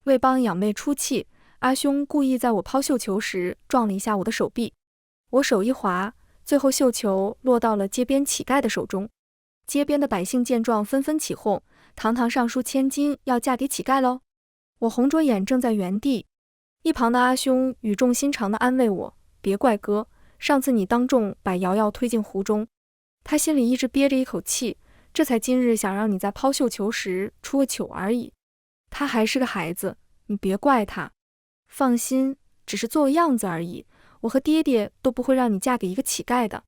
为帮养妹出气，阿兄故意在我抛绣球时撞了一下我的手臂，我手一滑，最后绣球落到了街边乞丐的手中。街边的百姓见状纷纷起哄，堂堂上书千金要嫁给乞丐喽！我红着眼怔在原地，一旁的阿兄语重心长地安慰我，别怪哥，上次你当众把瑶瑶推进湖中，他心里一直憋着一口气，这才今日想让你在抛绣球时出个糗而已。他还是个孩子，你别怪他。放心，只是做个样子而已，我和爹爹都不会让你嫁给一个乞丐的。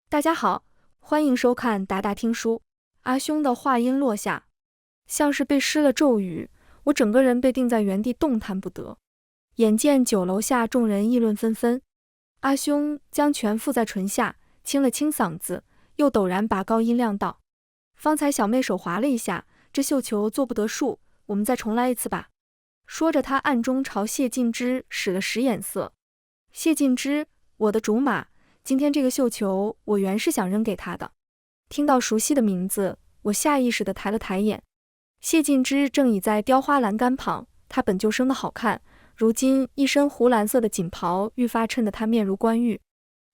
大家好，欢迎收看达达听书。阿兄的话音落下，像是被施了咒语，我整个人被定在原地动弹不得。眼见酒楼下众人议论纷纷，阿兄将拳附在唇下，清了清嗓子，又陡然拔高音量道：方才小妹手滑了一下，这绣球做不得数，我们再重来一次吧。说着他暗中朝谢晋之使了使眼色。谢晋之，我的竹马，今天这个绣球我原是想扔给他的。听到熟悉的名字，我下意识地抬了抬眼。谢晋之正倚在雕花栏杆旁，他本就生得好看，如今一身湖蓝色的锦袍愈发衬得他面如冠玉。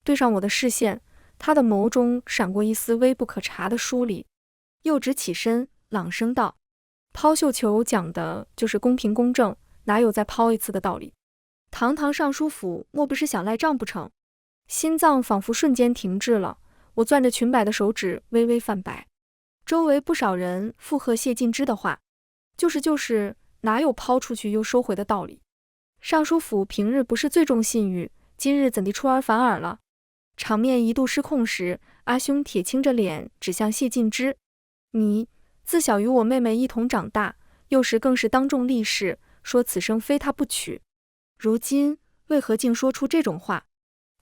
对上我的视线，他的眸中闪过一丝微不可察的疏离，又直起身，朗声道：抛绣球讲的就是公平公正，哪有再抛一次的道理？堂堂尚书府，莫不是想赖账不成？心脏仿佛瞬间停滞了，我攥着裙摆的手指微微泛白。周围不少人附和谢晋之的话，就是，哪有抛出去又收回的道理？尚书府平日不是最重信誉，今日怎地出尔反尔了？场面一度失控时，阿兄铁青着脸指向谢晋之：你自小与我妹妹一同长大，幼时更是当众立誓，说此生非她不娶。如今为何竟说出这种话？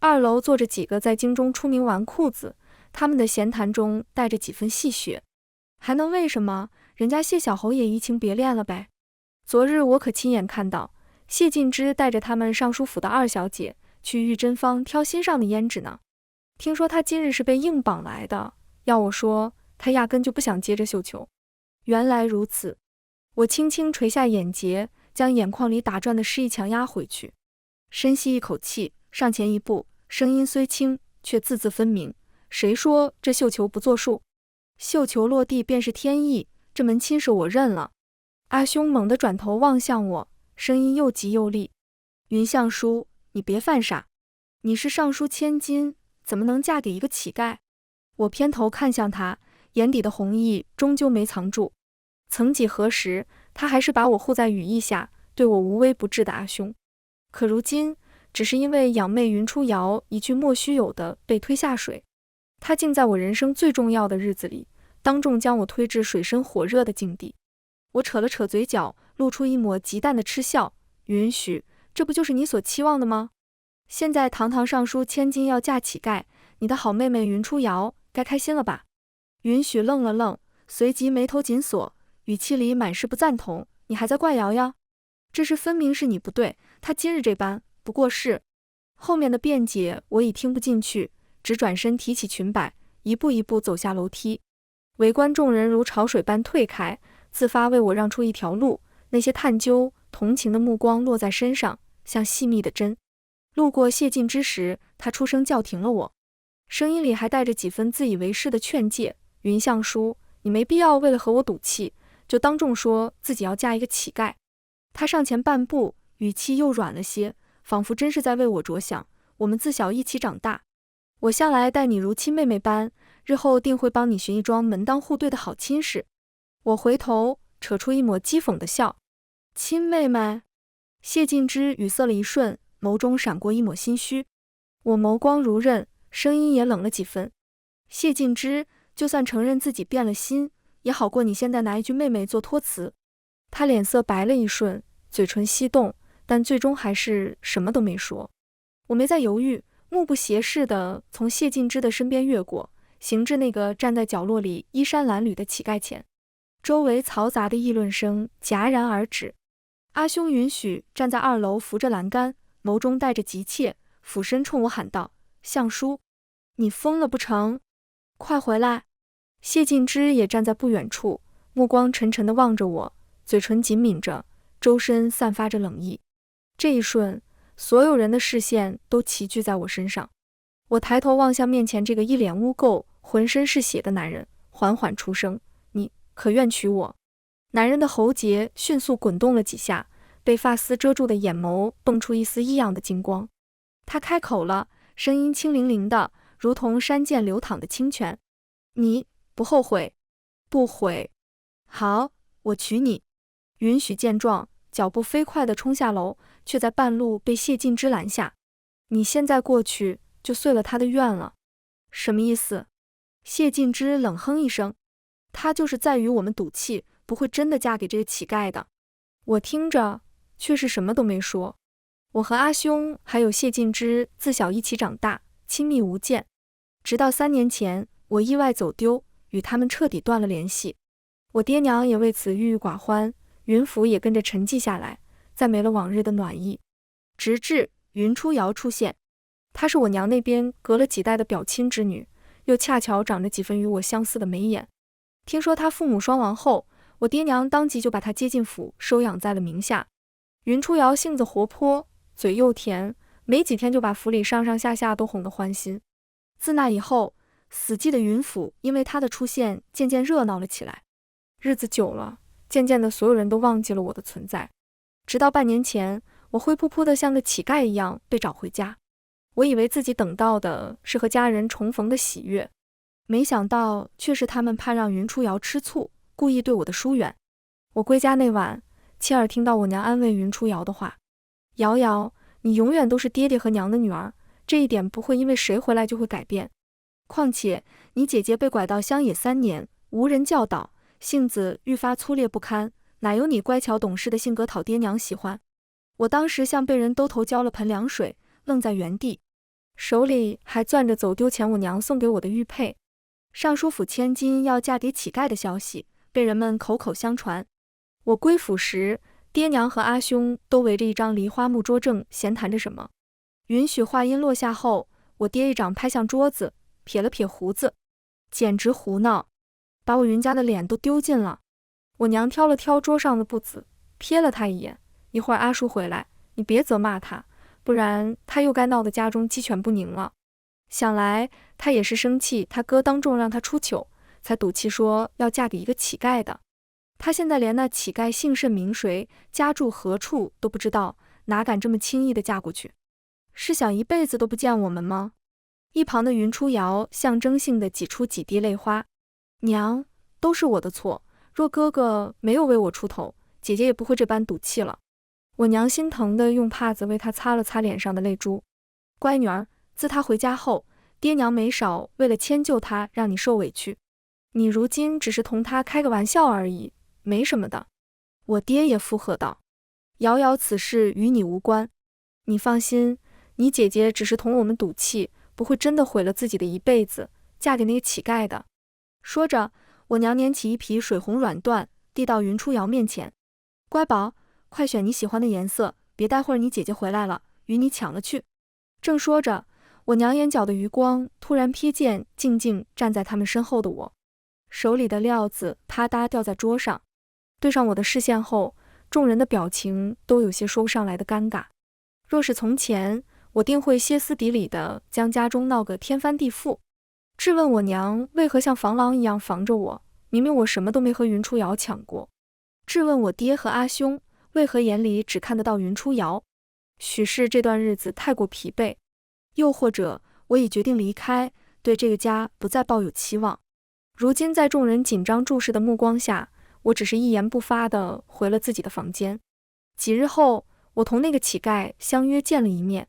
二楼坐着几个在京中出名纨绔子，他们的闲谈中带着几分戏谑。还能为什么？人家谢小侯也移情别恋了呗。昨日我可亲眼看到谢晋之带着他们尚书府的二小姐去玉珍坊挑心上的胭脂呢。听说他今日是被硬绑来的，要我说，他压根就不想接着绣球。原来如此，我轻轻垂下眼睫，将眼眶里打转的失意强压回去，深吸一口气，上前一步，声音虽轻，却字字分明：谁说这绣球不作数？绣球落地便是天意，这门亲事我认了。阿兄猛地转头望向我，声音又急又厉：云相书，你别犯傻，你是尚书千金，怎么能嫁给一个乞丐？我偏头看向他，眼底的红意终究没藏住。曾几何时，他还是把我护在羽翼下，对我无微不至的阿兄。可如今，只是因为养妹云初瑶一句莫须有的被推下水，他竟在我人生最重要的日子里，当众将我推至水深火热的境地。我扯了扯嘴角，露出一抹极淡的嗤笑：允许，这不就是你所期望的吗？现在堂堂尚书千金要嫁乞丐，你的好妹妹云初瑶该开心了吧？允许愣了愣，随即眉头紧锁，语气里满是不赞同：你还在怪瑶瑶？这事分明是你不对，她今日这般不过是……后面的辩解我已听不进去，只转身提起裙摆，一步一步走下楼梯。围观众人如潮水般退开，自发为我让出一条路，那些探究同情的目光落在身上，像细密的针。路过谢晋之时，他出声叫停了我，声音里还带着几分自以为是的劝诫：云相书，你没必要为了和我赌气，就当众说自己要嫁一个乞丐。他上前半步，语气又软了些，仿佛真是在为我着想。我们自小一起长大，我向来待你如亲妹妹般，日后定会帮你寻一桩门当户对的好亲事。我回头扯出一抹讥讽的笑：亲妹妹？谢晋之语塞了一瞬，眸中闪过一抹心虚。我眸光如刃，声音也冷了几分：谢晋之，就算承认自己变了心，也好过你现在拿一句妹妹做托词。他脸色白了一瞬，嘴唇翕动，但最终还是什么都没说。我没再犹豫，目不斜视地从谢晋之的身边越过，行至那个站在角落里衣衫褴褛的乞丐前。周围嘈杂的议论声戛然而止。阿兄允许站在二楼扶着栏杆，眸中带着急切，俯身冲我喊道：相书，你疯了不成？快回来！谢晋之也站在不远处，目光沉沉地望着我，嘴唇紧抿着，周身散发着冷意。这一瞬，所有人的视线都齐聚在我身上。我抬头望向面前这个一脸污垢、浑身是血的男人，缓缓出声：“你可愿娶我？”男人的喉结迅速滚动了几下，被发丝遮住的眼眸蹦出一丝异样的金光。他开口了，声音清凌凌的，如同山涧流淌的清泉：“你不后悔？”“不悔。”“好，我娶你。”允许见状，脚步飞快地冲下楼，却在半路被谢晋之拦下。“你现在过去，就遂了他的愿了。”“什么意思？”谢晋之冷哼一声：“他就是在与我们赌气，不会真的嫁给这个乞丐的。”我听着，却是什么都没说。我和阿兄还有谢晋之自小一起长大，亲密无间，直到3年前我意外走丢，与他们彻底断了联系。我爹娘也为此郁郁寡欢，云府也跟着沉寂下来，再没了往日的暖意。直至云初瑶出现，她是我娘那边隔了几代的表亲之女，又恰巧长着几分与我相似的眉眼。听说她父母双亡后，我爹娘当即就把她接进府，收养在了名下。云初瑶性子活泼，嘴又甜，没几天就把府里上上下下都哄得欢心。自那以后，死寂的云府因为她的出现渐渐热闹了起来。日子久了，渐渐的所有人都忘记了我的存在。直到半年前，我灰扑扑的像个乞丐一样被找回家。我以为自己等到的是和家人重逢的喜悦，没想到却是他们怕让云初瑶吃醋，故意对我的疏远。我归家那晚，亲耳听到我娘安慰云初瑶的话：“瑶瑶，你永远都是爹爹和娘的女儿，这一点不会因为谁回来就会改变。况且你姐姐被拐到乡野3年，无人教导，性子愈发粗劣不堪，哪有你乖巧懂事的性格讨爹娘喜欢？”我当时像被人兜头浇了盆凉水，愣在原地，手里还攥着走丢前我娘送给我的玉佩。尚书府千金要嫁给乞丐的消息被人们口口相传。我归府时，爹娘和阿兄都围着一张梨花木桌正闲谈着什么。允许话音落下后，我爹一掌拍向桌子，撇了撇胡子：“简直胡闹，把我云家的脸都丢尽了。”我娘挑了挑桌上的布子，瞥了他一眼：“一会儿阿叔回来，你别责骂他，不然他又该闹得家中鸡犬不宁了。”想来他也是生气他哥当众让他出糗，才赌气说要嫁给一个乞丐的。他现在连那乞丐姓甚名谁，家住何处都不知道，哪敢这么轻易的嫁过去？是想一辈子都不见我们吗？一旁的云初瑶象征性的挤出几滴泪花：“娘，都是我的错，若哥哥没有为我出头，姐姐也不会这般赌气了。”我娘心疼的用帕子为她擦了擦脸上的泪珠：“乖女儿，自他回家后，爹娘没少为了迁就他让你受委屈，你如今只是同他开个玩笑而已，没什么的。”我爹也附和道：“瑶瑶此事与你无关，你放心，你姐姐只是同我们赌气，不会真的毁了自己的一辈子，嫁给那个乞丐的。”说着，我娘捻起一匹水红软缎，递到云初瑶面前：“乖宝，快选你喜欢的颜色，别待会儿你姐姐回来了，与你抢了去。”正说着，我娘眼角的余光突然瞥见静静站在他们身后的我，手里的料子啪嗒掉在桌上。对上我的视线后，众人的表情都有些说不上来的尴尬。若是从前，我定会歇斯底里的将家中闹个天翻地覆，质问我娘为何像防狼一样防着我，明明我什么都没和云初瑶抢过；质问我爹和阿兄为何眼里只看得到云初瑶。许是这段日子太过疲惫，又或者我已决定离开，对这个家不再抱有期望。如今在众人紧张注视的目光下，我只是一言不发地回了自己的房间。几日后，我同那个乞丐相约见了一面，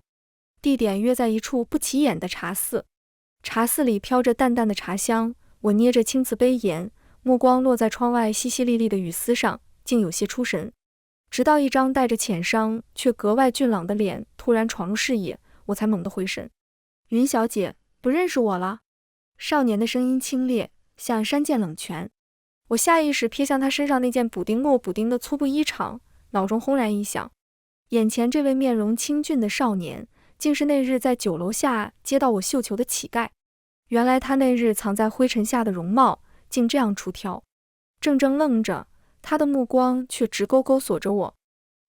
地点约在一处不起眼的茶肆。茶肆里飘着淡淡的茶香，我捏着青瓷杯沿，目光落在窗外淅淅沥沥的雨丝上，竟有些出神。直到一张带着浅伤却格外俊朗的脸突然闯入视野，我才猛地回神。云小姐，不认识我了？少年的声音清冽，像山涧冷泉。我下意识瞥向他身上那件补丁莫补丁的粗布衣裳，脑中轰然一想，眼前这位面容清俊的少年，竟是那日在酒楼下接到我绣球的乞丐。原来他那日藏在灰尘下的容貌，竟这样出挑。怔怔愣着，他的目光却直勾勾锁着我。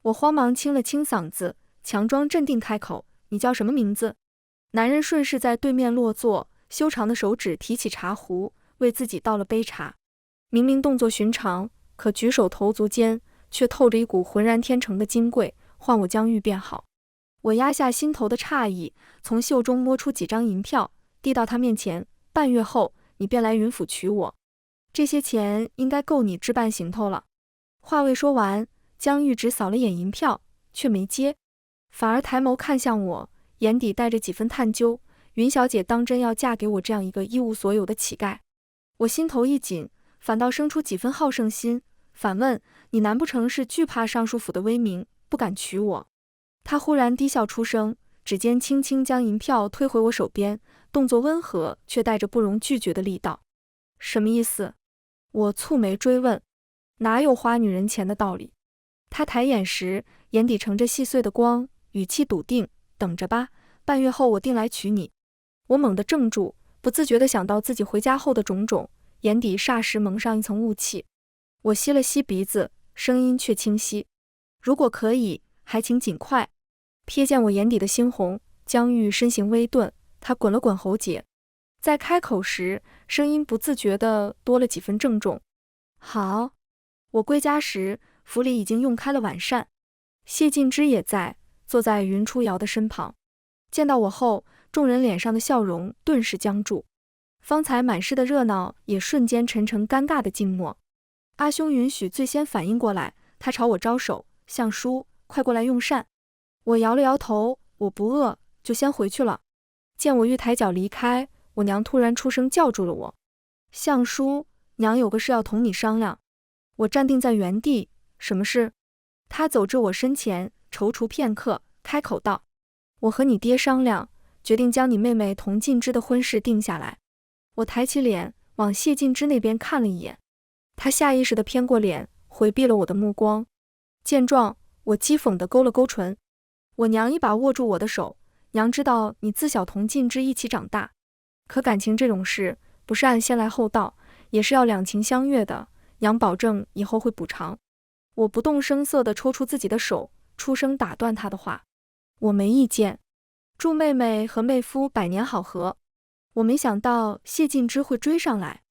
我慌忙清了清嗓子，强装镇定开口：“你叫什么名字？”男人顺势在对面落座，修长的手指提起茶壶，为自己倒了杯茶。明明动作寻常，可举手投足间却透着一股浑然天成的金贵，唤我将欲变好。我压下心头的诧异，从袖中摸出几张银票，递到他面前：“半月后，你便来云府娶我，这些钱应该够你置办行头了。”话未说完，江玉只扫了眼银票，却没接，反而抬眸看向我，眼底带着几分探究。云小姐当真要嫁给我这样一个一无所有的乞丐？我心头一紧，反倒生出几分好胜心，反问：“你难不成是惧怕尚书府的威名，不敢娶我？”他忽然低笑出声，指尖轻轻将银票推回我手边，动作温和，却带着不容拒绝的力道。什么意思？我蹙眉追问。哪有花女人钱的道理？他抬眼时，眼底盛着细碎的光，语气笃定：“等着吧，半月后我定来娶你。”我猛地怔住，不自觉地想到自己回家后的种种，眼底霎时蒙上一层雾气。我吸了吸鼻子，声音却清晰：“如果可以，还请尽快。”瞥见我眼底的猩红，江玉身形微顿，他滚了滚喉结，在开口时，声音不自觉地多了几分郑重：“好。”我归家时，府里已经用开了晚膳，谢晋之也在，坐在云初瑶的身旁。见到我后，众人脸上的笑容顿时僵住，方才满室的热闹也瞬间沉成尴尬的静默。阿兄允许最先反应过来，他朝我招手：“相叔，快过来用膳。”我摇了摇头，我不饿，就先回去了。见我欲抬脚离开，我娘突然出声叫住了我：“相叔，娘有个事要同你商量。”我站定在原地，什么事？他走至我身前，踌躇片刻，开口道：“我和你爹商量，决定将你妹妹同晋之的婚事定下来。”我抬起脸，往谢晋之那边看了一眼，他下意识地偏过脸，回避了我的目光。见状，我讥讽地勾了勾唇。我娘一把握住我的手：“娘知道你自小同晋之一起长大，可感情这种事，不是按先来后到，也是要两情相悦的。娘保证以后会补偿。”我不动声色地抽出自己的手，出声打断他的话：“我没意见，祝妹妹和妹夫百年好合。”我没想到谢晋之会追上来，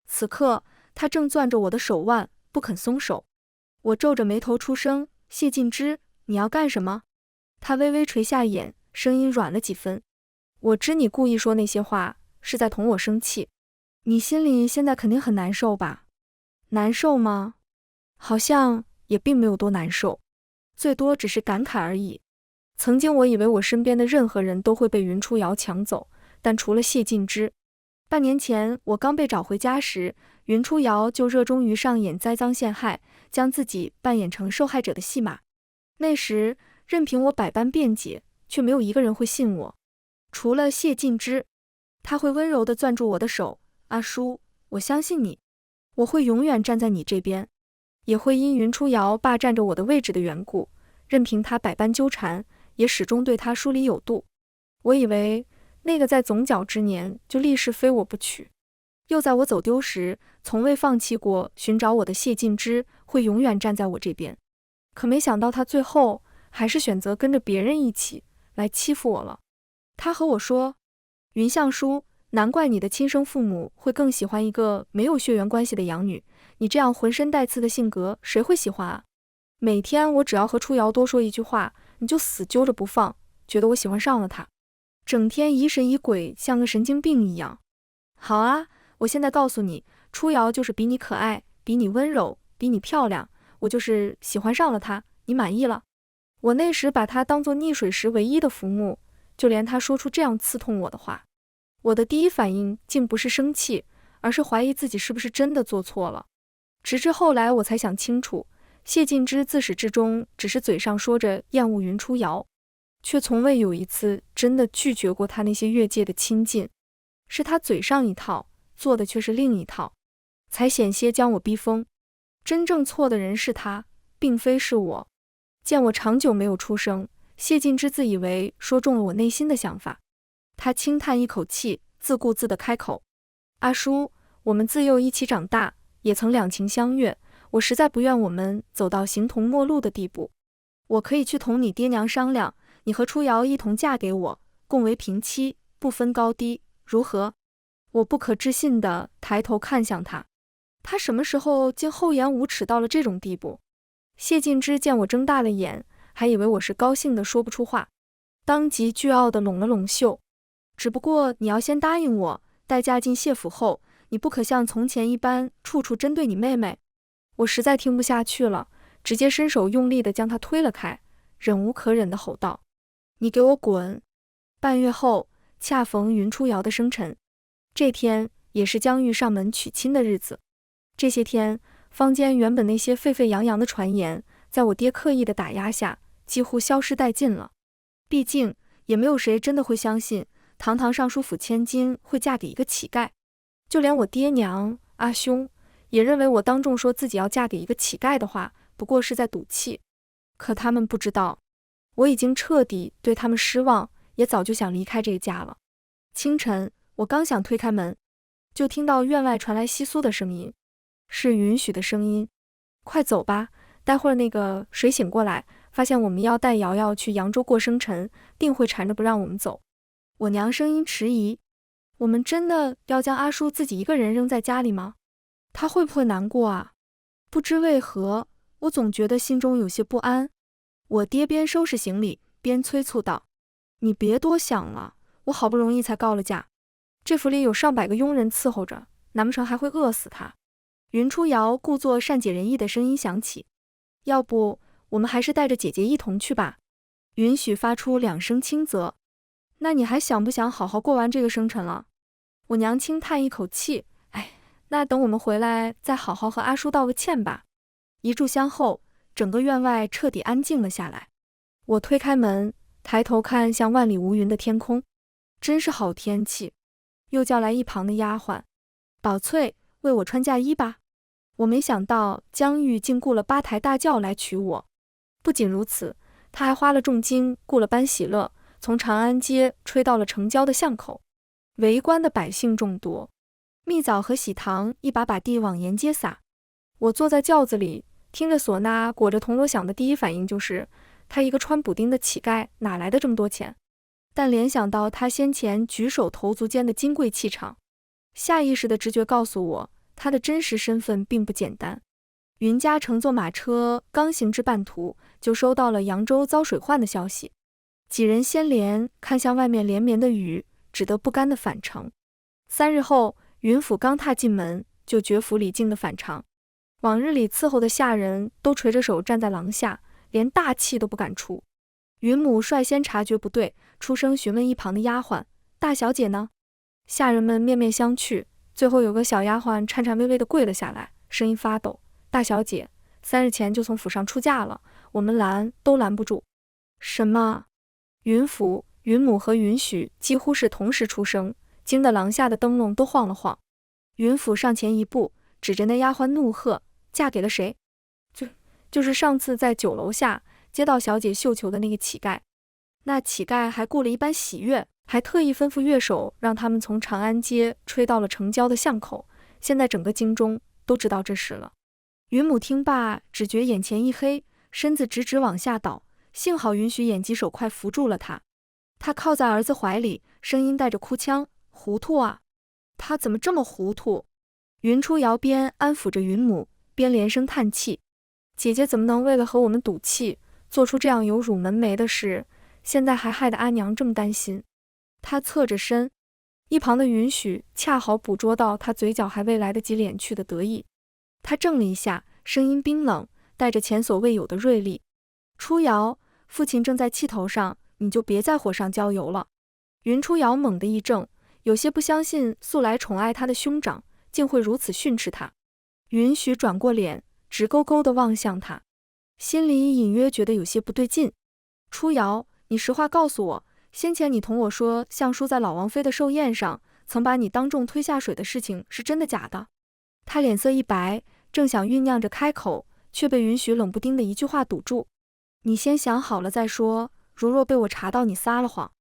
此刻他正攥着我的手腕，不肯松手。我皱着眉头出声：“谢晋之，你要干什么？”他微微垂下眼，声音软了几分：“我知你故意说那些话，是在同我生气。你心里现在肯定很难受吧？”“难受吗？好像也并没有多难受，最多只是感慨而已。曾经我以为我身边的任何人都会被云初瑶抢走，但除了谢晋之。半年前我刚被找回家时，云初瑶就热衷于上演栽赃陷害，将自己扮演成受害者的戏码。那时任凭我百般辩解，却没有一个人会信我，除了谢晋之。他会温柔地攥住我的手：“阿叔，我相信你。我会永远站在你这边，也会因云初瑶霸占着我的位置的缘故，任凭他百般纠缠，也始终对他疏离有度。”我以为那个在总角之年就立誓非我不娶，又在我走丢时从未放弃过寻找我的谢晋之会永远站在我这边，可没想到他最后还是选择跟着别人一起来欺负我了。他和我说：“云相叔，难怪你的亲生父母会更喜欢一个没有血缘关系的养女，你这样浑身带刺的性格，谁会喜欢啊？每天我只要和初瑶多说一句话，你就死揪着不放，觉得我喜欢上了他，整天疑神疑鬼，像个神经病一样。好啊，我现在告诉你，初瑶就是比你可爱，比你温柔，比你漂亮，我就是喜欢上了她，你满意了？”我那时把她当作溺水时唯一的浮木，就连她说出这样刺痛我的话，我的第一反应竟不是生气，而是怀疑自己是不是真的做错了。直至后来我才想清楚，谢晋之自始至终只是嘴上说着厌恶云初瑶，却从未有一次真的拒绝过他那些越界的亲近，是他嘴上一套，做的却是另一套，才险些将我逼疯。真正错的人是他，并非是我。见我长久没有出声，谢晋之自以为说中了我内心的想法，他轻叹一口气，自顾自地开口：“阿叔，我们自幼一起长大，也曾两情相悦，我实在不愿我们走到形同陌路的地步。我可以去同你爹娘商量，你和初瑶一同嫁给我，共为平妻，不分高低，如何？我不可置信地抬头看向他，他什么时候竟厚颜无耻到了这种地步？谢晋之见我睁大了眼，还以为我是高兴的说不出话，当即倨傲地拢了拢袖。只不过你要先答应我，待嫁进谢府后，你不可像从前一般处处针对你妹妹。我实在听不下去了，直接伸手用力地将他推了开，忍无可忍地吼道：你给我滚！半月后，恰逢云初瑶的生辰，这天也是江玉上门娶亲的日子。这些天，坊间原本那些沸沸扬扬的传言，在我爹刻意的打压下，几乎消失殆尽了。毕竟，也没有谁真的会相信堂堂尚书府千金会嫁给一个乞丐。就连我爹娘、阿兄，也认为我当众说自己要嫁给一个乞丐的话，不过是在赌气。可他们不知道，我已经彻底对他们失望，也早就想离开这个家了。清晨，我刚想推开门，就听到院外传来窸窣的声音，是允许的声音。快走吧，待会儿那个谁醒过来，发现我们要带瑶瑶去扬州过生辰，定会缠着不让我们走。我娘声音迟疑，我们真的要将阿叔自己一个人扔在家里吗？他会不会难过啊？不知为何，我总觉得心中有些不安。我爹边收拾行李边催促道：你别多想了，我好不容易才告了假，这府里有上百个佣人伺候着，难不成还会饿死他？云初瑶故作善解人意的声音响起：要不我们还是带着姐姐一同去吧。允许发出2声轻啧。那你还想不想好好过完这个生辰了？我娘轻叹一口气，那等我们回来再好好和阿叔道个歉吧。一炷香后，整个院外彻底安静了下来。我推开门，抬头看向万里无云的天空，真是好天气。又叫来一旁的丫鬟：宝翠，为我穿嫁衣吧。我没想到江玉竟雇了8抬大轿来娶我。不仅如此，他还花了重金雇了班喜乐，从长安街吹到了城郊的巷口。围观的百姓众多，蜜枣和喜糖一把把地往沿街撒。我坐在轿子里，听着唢呐裹着铜锣响的第一反应就是，他一个穿补丁的乞丐哪来的这么多钱？但联想到他先前举手投足间的金贵气场，下意识的直觉告诉我，他的真实身份并不简单。云家乘坐马车刚行至半途，就收到了扬州遭水患的消息。几人先连看向外面连绵的雨，只得不甘的返程。3日后，云府刚踏进门，就绝府李靖的反常。往日里伺候的下人都垂着手站在廊下，连大气都不敢出。云母率先察觉不对，出声询问一旁的丫鬟：大小姐呢？下人们面面相觑，最后有个小丫鬟颤颤巍巍地跪了下来，声音发抖：大小姐3日前就从府上出嫁了，我们拦都拦不住。什么？云府、云母和云许几乎是同时出声，惊得廊下的灯笼都晃了晃。云府上前一步，指着那丫鬟怒喝：嫁给了谁？就是上次在酒楼下接到小姐绣球的那个乞丐。那乞丐还雇了一班喜乐，还特意吩咐乐手让他们从长安街吹到了城郊的巷口，现在整个京中都知道这事了。云母听罢，只觉眼前一黑，身子直直往下倒，幸好允许眼疾手快扶住了他。他靠在儿子怀里，声音带着哭腔：糊涂啊，他怎么这么糊涂？云初瑶边安抚着云母，边连声叹气：姐姐怎么能为了和我们赌气，做出这样有辱门楣的事，现在还害得阿娘这么担心。他侧着身，一旁的允许恰好捕捉到他嘴角还未来得及敛去的得意。他怔了一下，声音冰冷，带着前所未有的锐利：初瑶，父亲正在气头上，你就别再火上浇油了。云初瑶猛地一怔，有些不相信素来宠爱他的兄长竟会如此训斥他。允许转过脸，直勾勾地望向他，心里隐约觉得有些不对劲。初瑶，你实话告诉我，先前你同我说相叔在老王妃的寿宴上曾把你当众推下水的事情是真的假的？他脸色一白，正想酝酿着开口，却被允许冷不丁的一句话堵住：你先想好了再说，如若被我查到你撒了谎。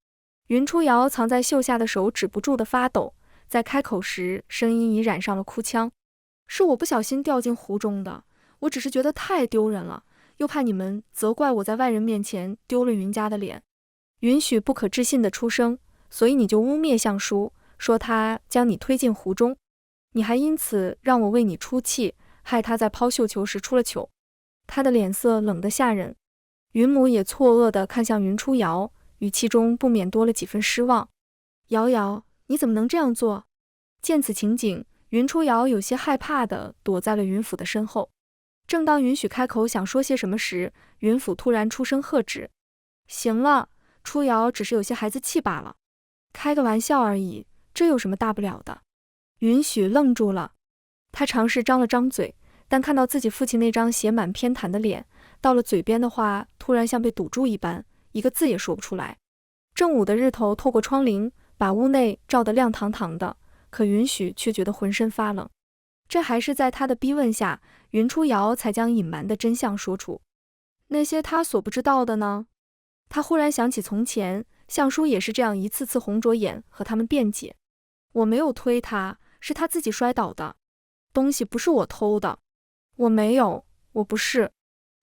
云初瑶藏在袖下的手止不住的发抖，在开口时声音已染上了哭腔：是我不小心掉进湖中的，我只是觉得太丢人了，又怕你们责怪我在外人面前丢了云家的脸。允许不可置信的出声，所以你就污蔑相叔，说他将你推进湖中，你还因此让我为你出气，害他在抛绣球时出了糗。他的脸色冷得吓人。云母也错愕地看向云初瑶，语气中不免多了几分失望。瑶瑶，你怎么能这样做？见此情景，云初瑶有些害怕地躲在了云府的身后。正当允许开口想说些什么时，云府突然出声喝止：行了，初瑶只是有些孩子气罢了，开个玩笑而已，这有什么大不了的？允许愣住了，他尝试张了张嘴，但看到自己父亲那张写满偏袒的脸，到了嘴边的话突然像被堵住一般，一个字也说不出来。正午的日头透过窗棂，把屋内照得亮堂堂的，可允许却觉得浑身发冷。这还是在他的逼问下，云初瑶才将隐瞒的真相说出。那些他所不知道的呢？他忽然想起从前，相叔也是这样一次次红着眼和他们辩解。我没有推他，是他自己摔倒的。东西不是我偷的。我没有，我不是。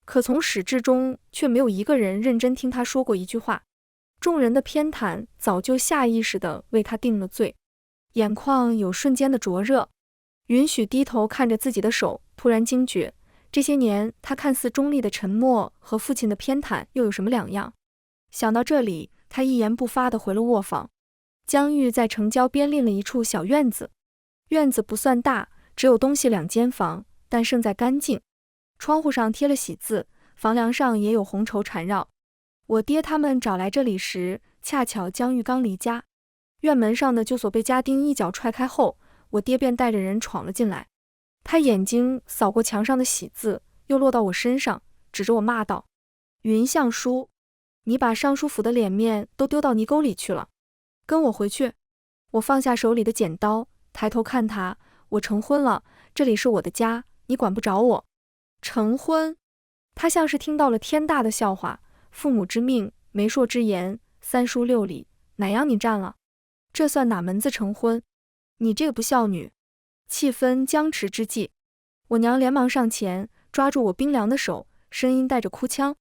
可从始至终却没有一个人认真听他说过一句话。众人的偏袒早就下意识地为他定了罪，眼眶有瞬间的灼热。允许低头看着自己的手，突然惊觉，这些年他看似中立的沉默和父亲的偏袒又有什么两样？想到这里，他一言不发地回了卧房。江玉在城郊边另了一处小院子，院子不算大，只有东西2间房，但胜在干净。窗户上贴了喜字，房梁上也有红绸缠绕。我爹他们找来这里时，恰巧江玉刚离家，院门上的旧锁被家丁一脚踹开后，我爹便带着人闯了进来。他眼睛扫过墙上的喜字，又落到我身上，指着我骂道：云相叔，你把尚书府的脸面都丢到泥沟里去了，跟我回去。我放下手里的剪刀，抬头看他，我成婚了，这里是我的家，你管不着我。成婚？他像是听到了天大的笑话，父母之命，媒妁之言，3书6礼，哪样你占了？这算哪门子成婚？你这个不孝女！气氛僵持之际，我娘连忙上前抓住我冰凉的手，声音带着哭腔：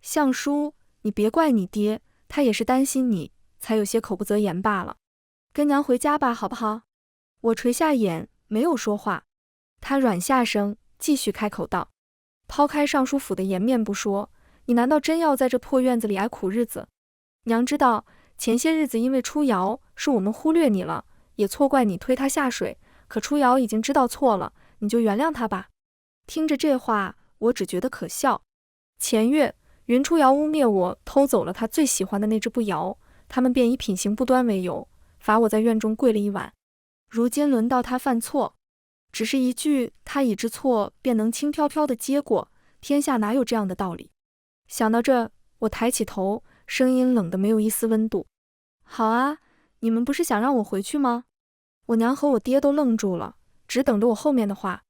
相叔，你别怪你爹，他也是担心你，才有些口不择言罢了。跟娘回家吧，好不好？我垂下眼，没有说话。他软下声，继续开口道：抛开尚书府的颜面不说，你难道真要在这破院子里挨苦日子？娘知道前些日子因为初瑶是我们忽略你了，也错怪你推他下水，可初瑶已经知道错了，你就原谅他吧。听着这话，我只觉得可笑。前月云初瑶污蔑我偷走了他最喜欢的那只步摇，他们便以品行不端为由，罚我在院中跪了一晚。如今轮到他犯错，只是一句他已知错便能轻飘飘地接过，天下哪有这样的道理？想到这，我抬起头，声音冷得没有一丝温度。好啊，你们不是想让我回去吗？我娘和我爹都愣住了，只等着我后面的话。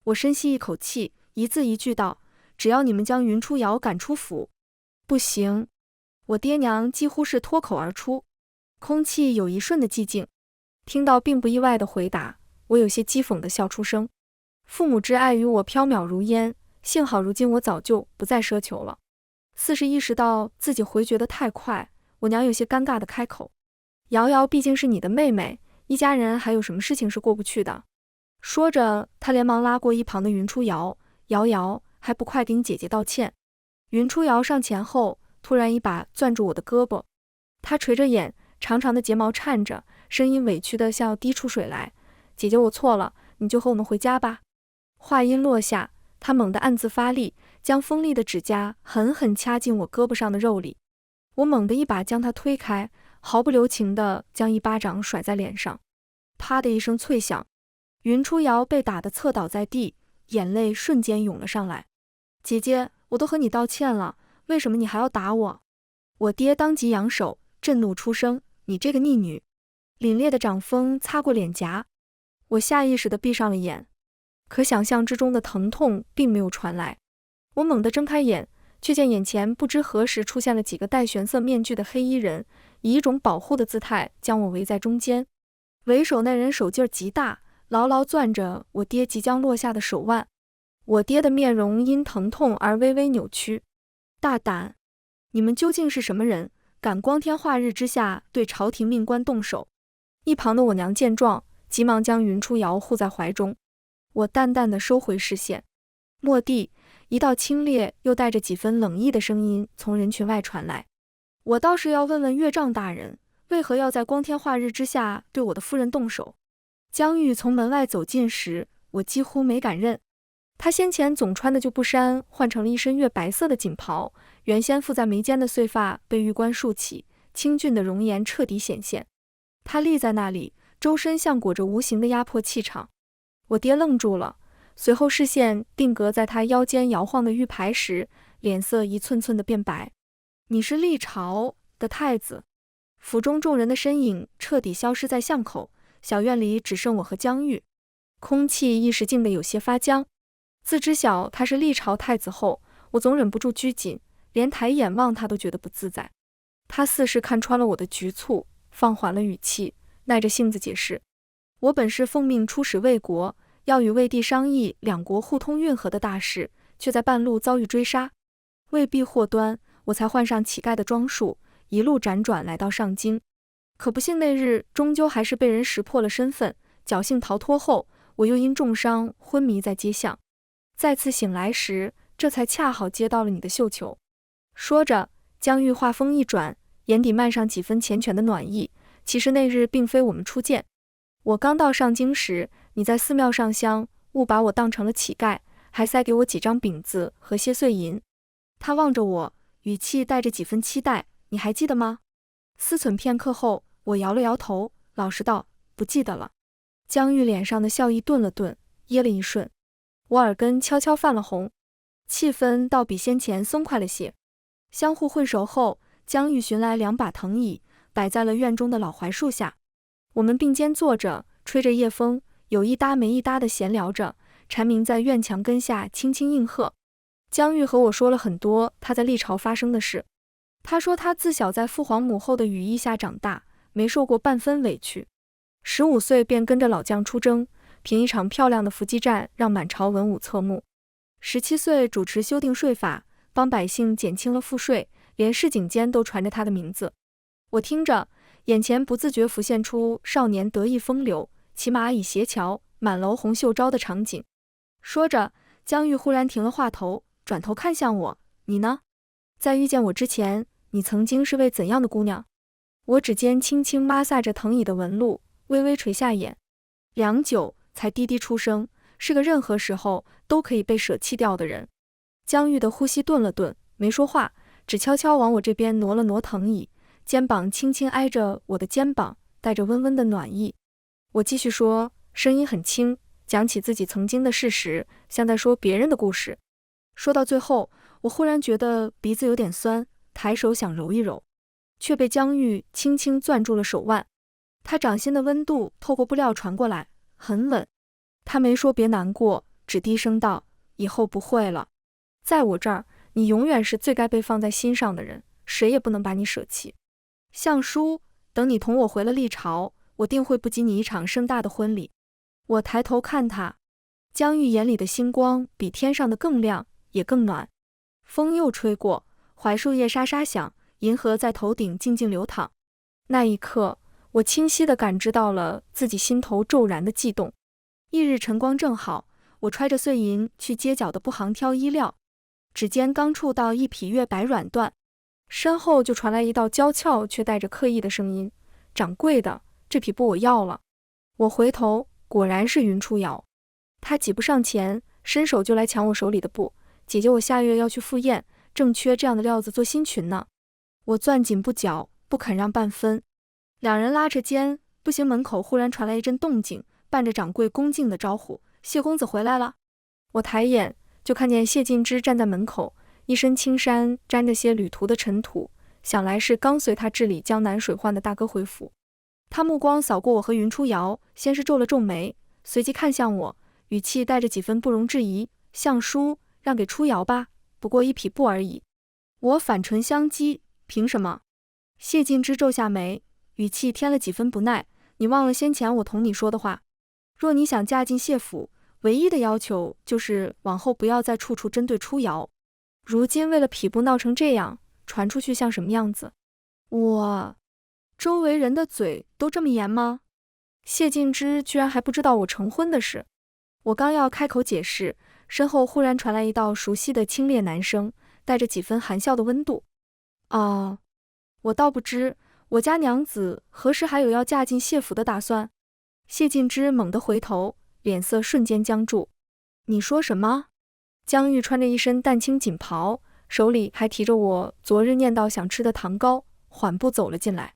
我深吸一口气，一字一句道：只要你们将云初瑶赶出府。不行。我爹娘几乎是脱口而出。空气有一瞬的寂静。听到并不意外的回答，我有些讥讽地笑出声。父母之爱与我缥缈如烟，幸好如今我早就不再奢求了。似是意识到自己回绝得太快，我娘有些尴尬地开口：瑶瑶毕竟是你的妹妹，一家人还有什么事情是过不去的？说着，她连忙拉过一旁的云初瑶：瑶瑶，还不快给你姐姐道歉？云初瑶上前后，突然一把攥住我的胳膊。她垂着眼，长长的睫毛颤着，声音委屈得像要滴出水来：姐姐，我错了，你就和我们回家吧。话音落下，她猛地暗自发力，将锋利的指甲狠狠掐进我胳膊上的肉里。我猛地一把将她推开，毫不留情地将一巴掌甩在脸上。啪的一声脆响，云初瑶被打得侧倒在地，眼泪瞬间涌了上来。姐姐，我都和你道歉了，为什么你还要打我？我爹当即扬手，震怒出声：你这个逆女！凛冽的掌风擦过脸颊，我下意识地闭上了眼，可想象之中的疼痛并没有传来。我猛地睁开眼，却见眼前不知何时出现了几个戴玄色面具的黑衣人，以一种保护的姿态将我围在中间。为首那人手劲儿极大，牢牢攥着我爹即将落下的手腕。我爹的面容因疼痛而微微扭曲。大胆！你们究竟是什么人，敢光天化日之下对朝廷命官动手？一旁的我娘见状，急忙将云初瑶护在怀中。我淡淡的收回视线。蓦地，一道清冽又带着几分冷意的声音从人群外传来。我倒是要问问岳丈大人，为何要在光天化日之下对我的夫人动手？江玉从门外走近时，我几乎没敢认。他先前总穿的旧布衫换成了一身月白色的锦袍，原先附在眉间的碎发被玉冠束起，清俊的容颜彻底显现。他立在那里，周身像裹着无形的压迫气场。我爹愣住了，随后视线定格在他腰间摇晃的玉牌时，脸色一寸寸的变白。你是历朝的太子。府中众人的身影彻底消失在巷口，小院里只剩我和江玉，空气一时静得有些发僵。自知晓他是历朝太子后，我总忍不住拘谨，连抬眼望他都觉得不自在。他似是看穿了我的局促，放缓了语气，耐着性子解释：我本是奉命出使魏国，要与魏帝商议两国互通运河的大事，却在半路遭遇追杀，为避祸端，我才换上乞丐的装束，一路辗转来到上京。可不幸那日终究还是被人识破了身份，侥幸逃脱后，我又因重伤昏迷在街巷。再次醒来时，这才恰好接到了你的绣球。说着，江玉话锋一转，眼底漫上几分缱绻的暖意。其实那日并非我们初见，我刚到上京时，你在寺庙上香，误把我当成了乞丐，还塞给我几张饼子和些碎银。他望着我，语气带着几分期待，你还记得吗？思忖片刻后，我摇了摇头，老实道，不记得了。江玉脸上的笑意顿了顿，噎了一瞬，我耳根悄悄泛了红，气氛倒比先前松快了些。相互混熟后，江玉寻来2把藤椅，摆在了院中的老槐树下。我们并肩坐着，吹着夜风，有一搭没一搭的闲聊着，蝉鸣在院墙根下轻轻应和。江玉和我说了很多他在历朝发生的事。他说他自小在父皇母后的羽翼下长大，没受过半分委屈，15岁便跟着老将出征，凭一场漂亮的伏击战让满朝文武侧目。17岁主持修订税法，帮百姓减轻了赋税，连市井间都传着他的名字。我听着，眼前不自觉浮现出少年得意风流，骑马倚斜桥，满楼红袖招的场景。说着，江玉忽然停了话头，转头看向我，你呢？在遇见我之前，你曾经是位怎样的姑娘？我指尖轻轻摩挲着藤椅的纹路，微微垂下眼，良久才低低出声，是个任何时候都可以被舍弃掉的人。江玉的呼吸顿了顿，没说话，只悄悄往我这边挪了挪藤椅，肩膀轻轻挨着我的肩膀，带着温温的暖意。我继续说，声音很轻，讲起自己曾经的事时，像在说别人的故事。说到最后，我忽然觉得鼻子有点酸，抬手想揉一揉，却被江玉轻轻攥住了手腕。他掌心的温度透过布料传过来，很稳。他没说别难过，只低声道，以后不会了。在我这儿，你永远是最该被放在心上的人，谁也不能把你舍弃。相书，等你同我回了历朝，我定会不及你一场盛大的婚礼。我抬头看他，江玉眼里的星光比天上的更亮，也更暖。风又吹过，槐树叶沙沙响，银河在头顶静静流淌。那一刻，我清晰地感知到了自己心头骤然的悸动。翌日晨光正好，我揣着碎银去街角的布行挑衣料，指尖刚触到一匹月白软缎，身后就传来一道娇俏却带着刻意的声音，掌柜的，这匹布我要了。我回头，果然是云初瑶。她挤不上前，伸手就来抢我手里的布，姐姐我下月要去赴宴，正缺这样的料子做新裙呢。我攥紧布角，不肯让半分。两人拉着肩，步行门口忽然传来一阵动静，伴着掌柜恭敬的招呼，谢公子回来了。我抬眼就看见谢晋之站在门口，一身青衫沾着些旅途的尘土，想来是刚随他治理江南水患的大哥回府。他目光扫过我和云初瑶，先是皱了皱眉，随即看向我，语气带着几分不容置疑，相书让给初瑶吧，不过一匹布而已。我反唇相讥，凭什么？谢晋之皱下眉，语气添了几分不耐，你忘了先前我同你说的话，若你想嫁进谢府，唯一的要求就是往后不要再处处针对初瑶。如今为了匹布闹成这样，传出去像什么样子？周围人的嘴都这么严吗？谢晋之居然还不知道我成婚的事。我刚要开口解释，身后忽然传来一道熟悉的清冽男声，带着几分含笑的温度。我倒不知，我家娘子何时还有要嫁进谢府的打算？谢晋之猛地回头，脸色瞬间僵住。你说什么？江玉穿着一身淡青锦袍，手里还提着我昨日念叨想吃的糖糕，缓步走了进来。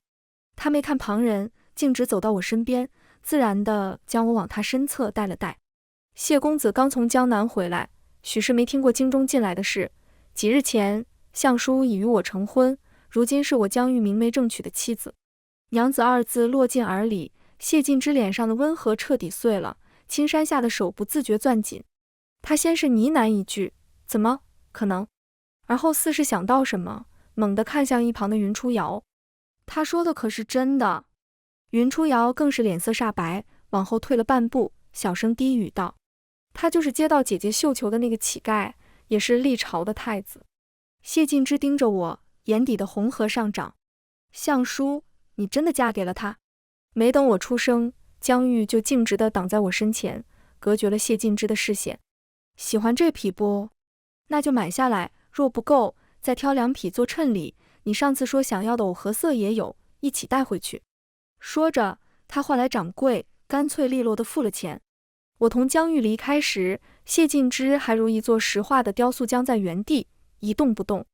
他没看旁人，径直走到我身边，自然地将我往他身侧带了带。谢公子刚从江南回来，许是没听过京中近来的事。几日前，相叔已与我成婚，如今是我江玉明媒正娶的妻子。娘子二字落进耳里，谢晋之脸上的温和彻底碎了，青衫下的手不自觉攥紧。他先是呢喃一句怎么可能，而后似是想到什么，猛地看向一旁的云初瑶。他说的可是真的？云初瑶更是脸色煞白，往后退了半步，小声低语道：他就是接到姐姐绣球的那个乞丐，也是历朝的太子。谢晋之盯着我，眼底的红河上涨。相叔，你真的嫁给了他？没等我出声，江玉就径直地挡在我身前，隔绝了谢晋之的视线。喜欢这匹不？那就买下来，若不够，再挑2匹做衬礼。你上次说想要的藕荷色也有，一起带回去。说着，他唤来掌柜，干脆利落地付了钱。我同江玉离开时，谢晋之还如一座石化的雕塑僵在原地，一动不动，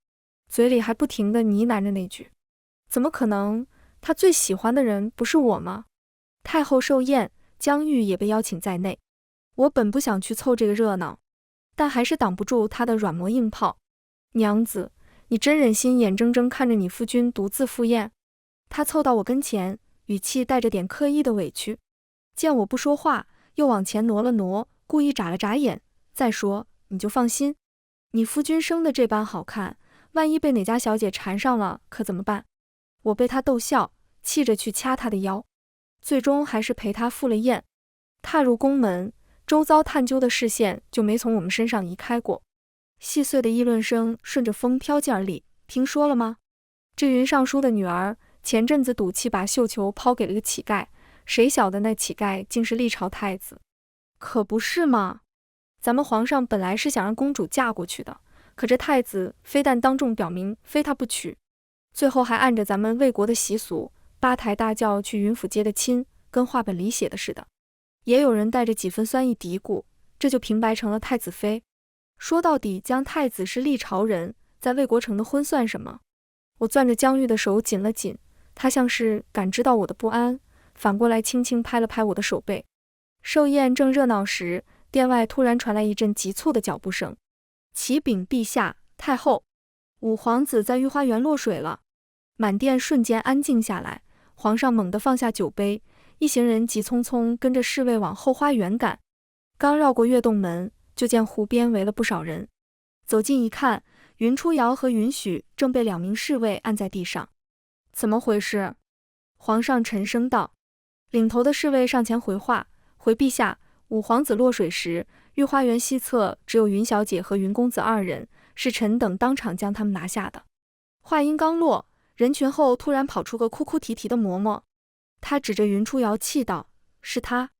嘴里还不停地呢喃着那句：怎么可能？他最喜欢的人不是我吗？太后寿宴，江玉也被邀请在内。我本不想去凑这个热闹，但还是挡不住他的软磨硬泡。娘子，你真忍心眼睁睁看着你夫君独自赴宴？他凑到我跟前，语气带着点刻意的委屈。见我不说话，又往前挪了挪，故意眨了眨眼。再说，你就放心，你夫君生的这般好看，万一被哪家小姐缠上了，可怎么办？我被他逗笑，气着去掐他的腰，最终还是陪他赴了宴。踏入宫门，周遭探究的视线就没从我们身上移开过。细碎的议论声顺着风飘进耳里。听说了吗？这云尚书的女儿前阵子赌气把绣球抛给了个乞丐，谁晓得那乞丐竟是历朝太子。可不是吗？咱们皇上本来是想让公主嫁过去的，可这太子非但当众表明非他不娶，最后还按着咱们魏国的习俗，八抬大轿去云府接的亲，跟话本里写的似的。也有人带着几分酸意嘀咕，这就平白成了太子妃。说到底，江太子是历朝人，在魏国成的婚算什么？我攥着江玉的手紧了紧，他像是感知到我的不安，反过来轻轻拍了拍我的手背。寿宴正热闹时，殿外突然传来一阵急促的脚步声。启禀陛下，太后，五皇子在御花园落水了。满殿瞬间安静下来，皇上猛地放下酒杯，一行人急匆匆跟着侍卫往后花园赶。刚绕过月洞门，就见湖边围了不少人。走近一看，云初瑶和云许正被2名侍卫按在地上。怎么回事？皇上沉声道。领头的侍卫上前回话：回陛下，五皇子落水时，御花园西侧只有云小姐和云公子2人，是臣等当场将他们拿下的。话音刚落，人群后突然跑出个哭哭啼啼的嬷嬷，他指着云初瑶气道：是他，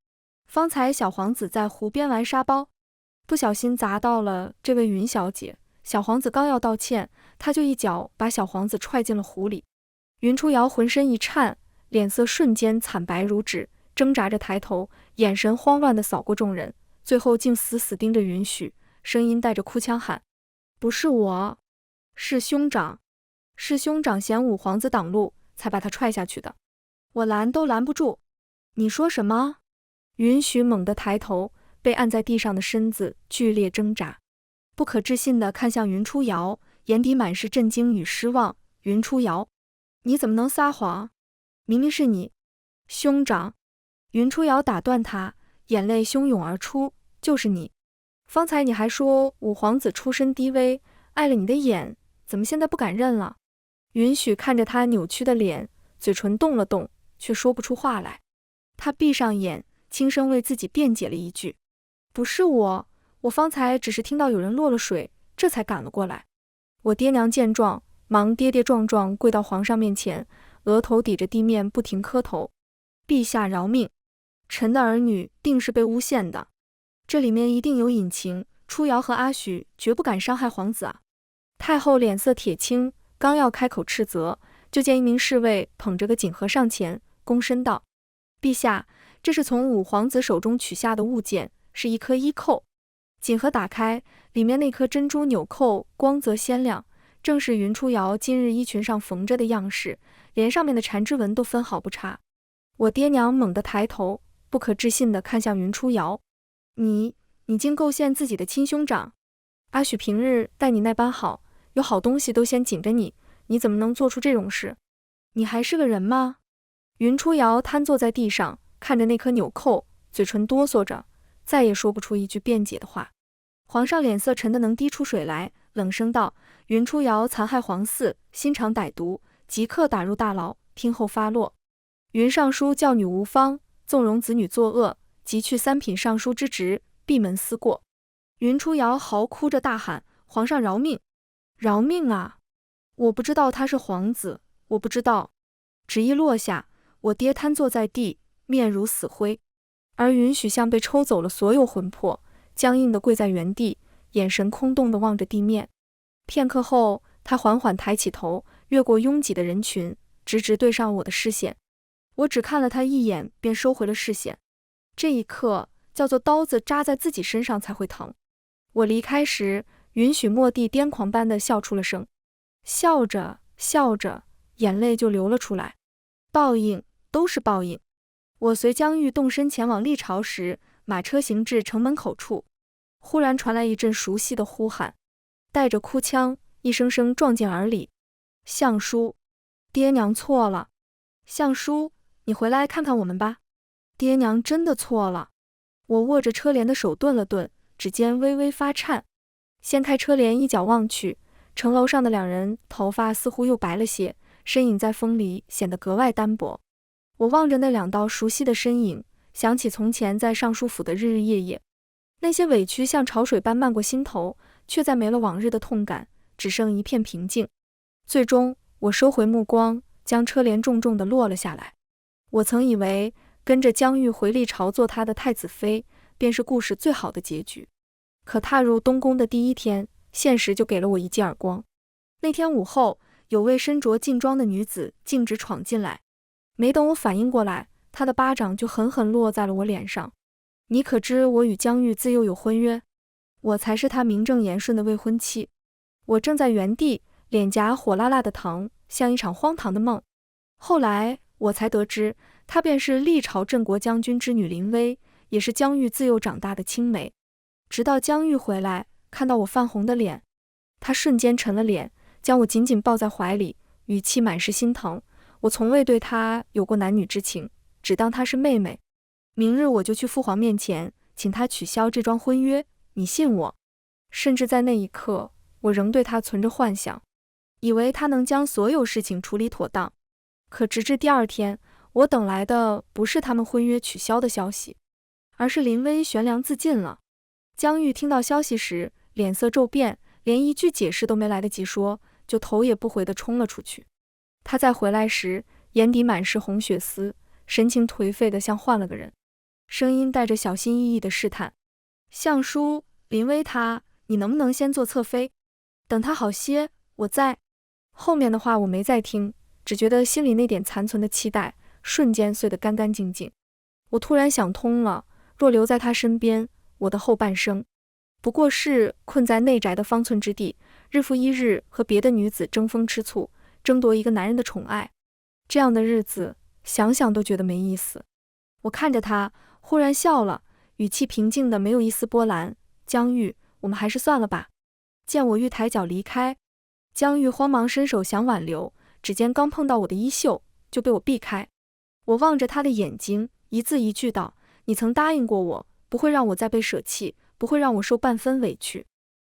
方才小皇子在湖边玩沙包，不小心砸到了这位云小姐，小皇子刚要道歉，他就一脚把小皇子踹进了湖里。云初瑶浑身一颤，脸色瞬间惨白如纸，挣扎着抬头，眼神慌乱地扫过众人，最后竟死死盯着云许，声音带着哭腔喊：不是我，是兄长，是兄长嫌五皇子挡路，才把他踹下去的，我拦都拦不住。你说什么？云许猛地抬头，被按在地上的身子剧烈挣扎，不可置信地看向云初瑶，眼底满是震惊与失望。云初瑶，你怎么能撒谎？明明是你，兄长。云初瑶打断他，眼泪汹涌而出，就是你。方才你还说五皇子出身低微，碍了你的眼，怎么现在不敢认了？云许看着他扭曲的脸，嘴唇动了动，却说不出话来。他闭上眼，轻声为自己辩解了一句：不是我，我方才只是听到有人落了水，这才赶了过来。我爹娘见状，忙跌跌撞撞跪到皇上面前，额头抵着地面不停磕头。陛下饶命，臣的儿女定是被诬陷的，这里面一定有隐情，初瑶和阿许绝不敢伤害皇子啊。太后脸色铁青，刚要开口斥责，就见一名侍卫捧着个锦盒上前，躬身道：陛下，这是从五皇子手中取下的物件，是一颗衣扣。锦盒打开，里面那颗珍珠纽扣光泽鲜亮，正是云初瑶今日衣裙上缝着的样式，连上面的缠枝纹都分毫不差。我爹娘猛地抬头，不可置信地看向云初瑶：你竟构陷自己的亲兄长？阿许平日待你那般好，有好东西都先紧着你，你怎么能做出这种事？你还是个人吗？云初瑶瘫坐在地上，看着那颗纽扣，嘴唇哆嗦着，再也说不出一句辩解的话。皇上脸色沉得能滴出水来，冷声道：云初瑶残害皇嗣，心肠歹毒，即刻打入大牢，听候发落。云尚书教女无方，纵容子女作恶，即去三品尚书之职，闭门思过。云初瑶嚎哭着大喊：皇上饶命！饶命啊！我不知道他是皇子，我不知道。旨意落下，我爹瘫坐在地，面如死灰，而云许像被抽走了所有魂魄，僵硬地跪在原地，眼神空洞地望着地面。片刻后，他缓缓抬起头，越过拥挤的人群，直直对上我的视线。我只看了他一眼，便收回了视线。这一刻，叫做刀子扎在自己身上才会疼。我离开时，允许蓦地癫狂般地笑出了声，笑着笑着，眼泪就流了出来。报应，都是报应。我随江玉动身前往历朝时，马车行至城门口处，忽然传来一阵熟悉的呼喊，带着哭腔，一声声撞进耳里：相叔，爹娘错了。相叔，你回来看看我们吧。爹娘真的错了。我握着车帘的手顿了顿，指尖微微发颤。掀开车帘，一角望去，城楼上的两人头发似乎又白了些，身影在风里显得格外单薄。我望着那两道熟悉的身影，想起从前在尚书府的日日夜夜，那些委屈像潮水般漫过心头，却再没了往日的痛感，只剩一片平静。最终，我收回目光，将车帘重重地落了下来。我曾以为跟着江玉回历朝做她的太子妃，便是故事最好的结局。可踏入东宫的第一天，现实就给了我一记耳光。那天午后，有位身着劲装的女子径直闯进来，没等我反应过来，她的巴掌就狠狠落在了我脸上。你可知我与江玉自幼有婚约？我才是她名正言顺的未婚妻。我正在原地，脸颊火辣辣的疼，像一场荒唐的梦。后来我才得知，她便是历朝镇国将军之女林薇，也是江玉自幼长大的青梅。直到江玉回来，看到我泛红的脸，她瞬间沉了脸，将我紧紧抱在怀里，语气满是心疼。我从未对她有过男女之情，只当她是妹妹。明日我就去父皇面前，请他取消这桩婚约，你信我？甚至在那一刻，我仍对他存着幻想，以为他能将所有事情处理妥当。可直至第二天，我等来的不是他们婚约取消的消息，而是林薇悬梁自尽了。江玉听到消息时，脸色骤变，连一句解释都没来得及说，就头也不回地冲了出去。他再回来时，眼底满是红血丝，神情颓废得像换了个人，声音带着小心翼翼的试探：相叔，林薇她，你能不能先做侧妃，等她好些，我再……后面的话我没再听，只觉得心里那点残存的期待瞬间碎得干干净净。我突然想通了，若留在他身边，我的后半生不过是困在内宅的方寸之地，日复一日和别的女子争风吃醋，争夺一个男人的宠爱。这样的日子想想都觉得没意思。我看着他，忽然笑了，语气平静的没有一丝波澜：江玉，我们还是算了吧。见我欲抬脚离开，江玉慌忙伸手想挽留，指尖刚碰到我的衣袖，就被我避开。我望着他的眼睛，一字一句道：你曾答应过我，不会让我再被舍弃，不会让我受半分委屈。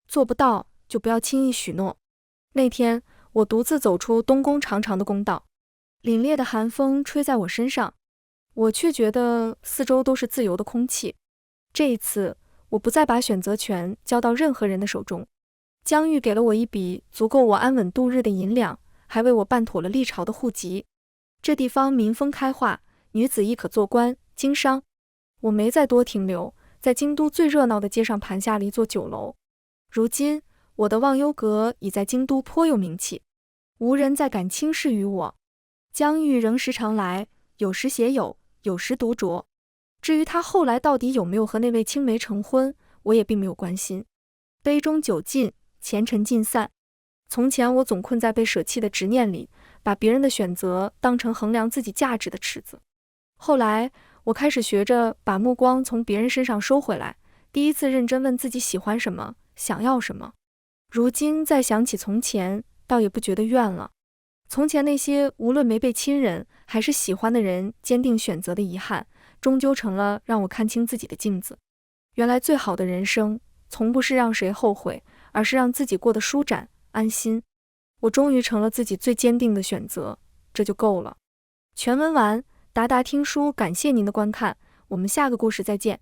做不到，就不要轻易许诺。那天，我独自走出东宫长长的宫道，凛冽的寒风吹在我身上，我却觉得四周都是自由的空气。这一次，我不再把选择权交到任何人的手中。疆域给了我一笔足够我安稳度日的银两，还为我办妥了历朝的户籍。这地方民风开化，女子亦可做官经商。我没再多停留，在京都最热闹的街上盘下了一座酒楼。如今，我的忘忧阁已在京都颇有名气，无人再敢轻视于我。疆域仍时常来，有时携友，有时独酌。至于他后来到底有没有和那位青梅成婚，我也并没有关心。杯中酒尽，前尘尽散。从前我总困在被舍弃的执念里，把别人的选择当成衡量自己价值的尺子。后来，我开始学着把目光从别人身上收回来，第一次认真问自己喜欢什么，想要什么。如今再想起从前，倒也不觉得怨了。从前那些无论没被亲人还是喜欢的人坚定选择的遗憾，终究成了让我看清自己的镜子。原来最好的人生，从不是让谁后悔，而是让自己过得舒展、安心。我终于成了自己最坚定的选择，这就够了。全文完，达达听书感谢您的观看，我们下个故事再见。